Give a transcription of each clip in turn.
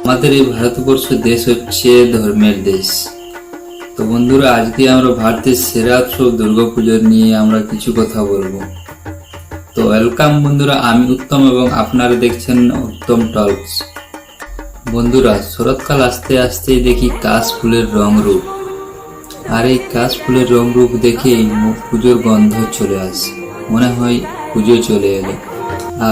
আমাদের এই ভারতবর্ষ দেশ হচ্ছে ধর্মের দেশ। তো বন্ধুরা, আজকে আমরা ভারতের সেরা উৎসব দুর্গাপুজোর নিয়ে আমরা কিছু কথা বলবো। তো ওয়েলকাম বন্ধুরা, আমি উত্তম এবং আপনারা দেখছেন উত্তম টলস। বন্ধুরা, শরৎকাল আসতে আসতেই দেখি কাশ ফুলের রং রূপ, আর এই কাশ ফুলের রং রূপ দেখেই পুজোর গন্ধ চলে আসে, মনে হয় পুজো চলে এলো।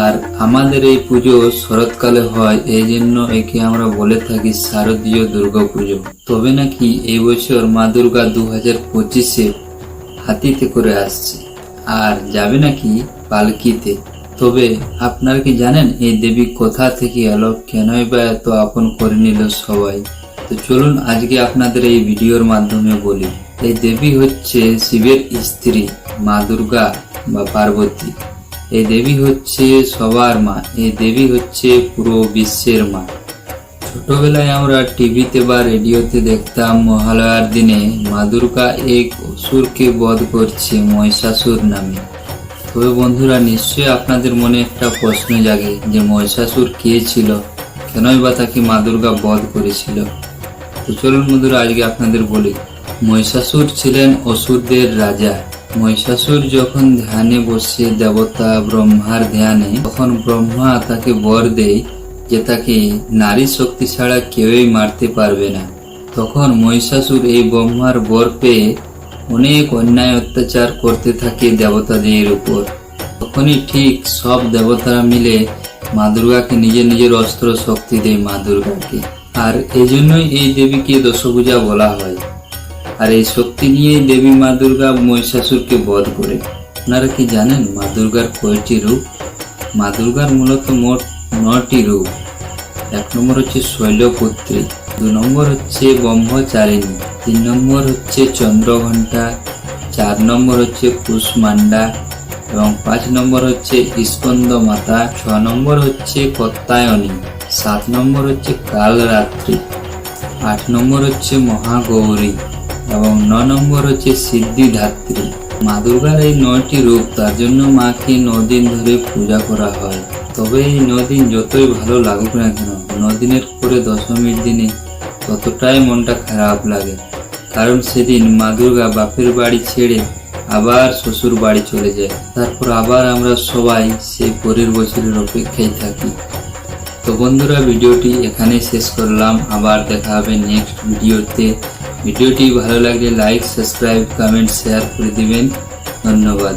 আর আমাদের এই পুজো শরৎকালে হয়, এই জন্য একে আমরা বলে থাকি শারদীয় দুর্গা পুজো। তবে নাকি এই বছর মা দুর্গা 2025-এ হাতিতে করে আসছে, আর যাবে নাকি পালকিতে। তবে আপনারা কি জানেন এই দেবী কোথা থেকে এলো, কেনই বা এত আপন করে নিল সবাই? তো চলুন আজকে আপনাদের এই ভিডিওর মাধ্যমে বলি। এই দেবী হচ্ছে শিবের স্ত্রী মা দুর্গা বা পার্বতী। এই দেবী হচ্ছে সবার মা, এই দেবী হচ্ছে পুরো বিশ্বের মা। ছোটবেলায় আমরা টিভিতে বা রেডিওতে দেখতাম মহালয়ার দিনে মা দুর্গা এক অসুরকে বধ করছে মহিষাসুর নামে। তবে বন্ধুরা, নিশ্চয়ই আপনাদের মনে একটা প্রশ্ন জাগে যে মহিষাসুর কে ছিল, কেনই বা তাকে মা দুর্গা বধ করেছিল। তো চলুন বন্ধুরা, আজকে আপনাদের বলি। মহিষাসুর ছিলেন অসুরদের রাজা। মহিষাসুর যখন ধ্যানে বসে দেবতা ব্রহ্মার ধ্যানে, তখন ব্রহ্মা তাকে বর দেয় যে তাকে নারী শক্তি ছাড়া কেউই মারতে পারবে না। তখন মহিষাসুর এই ব্রহ্মার বর পেয়ে অনেক অন্যায় অত্যাচার করতে থাকে দেবতাদের উপর। তখনই ঠিক সব দেবতারা মিলে মা দুর্গাকে নিজের নিজের অস্ত্র শক্তি দেয় মা দুর্গাকে। আর এই জন্যই এই দেবীকে দশভুজা বলা হয়। আর এই শক্তি নিয়ে দেবী মা দুর্গা মহিষাসুরকে বধ করে। আপনারা কি জানেন মা দুর্গার কয়টি রূপ? মা দুর্গার মূলত মোট 9টি রূপ। 1 নম্বর হচ্ছে শৈলপুত্রী, 2 নম্বর হচ্ছে ব্রহ্মচারিণী, 3 নম্বর হচ্ছে চন্দ্রঘণ্টা, 4 নম্বর হচ্ছে কুষ্মান্ডা এবং 5 নম্বর হচ্ছে স্কন্দ মাতা, 6 নম্বর হচ্ছে কাত্যায়নী, 7 নম্বর হচ্ছে কালরাত্রি, 8 নম্বর হচ্ছে মহাগৌরী এবং 9 নম্বর হচ্ছে সিদ্ধিধাত্রী। মা দুর্গার এই 9টি রূপ, তার জন্য মাকে 9 দিন ধরে পূজা করা হয়। তবে এই 9 দিন যতই ভালো লাগুক না কেন, 9 দিনের পরে দশমীর দিনে ততটাই মনটা খারাপ লাগে। কারণ সেদিন মা দুর্গা বাপের বাড়ি ছেড়ে আবার শ্বশুর বাড়ি চলে যায়। তারপর আবার আমরা সবাই সেই পরের বছরের অপেক্ষায় থাকি। তো বন্ধুরা, ভিডিওটি এখানেই শেষ করলাম। আবার দেখা হবে নেক্সট ভিডিওতে। ভিডিওটি ভালো লাগলে লাইক, সাবস্ক্রাইব, কমেন্ট, শেয়ার করে দিবেন। ধন্যবাদ।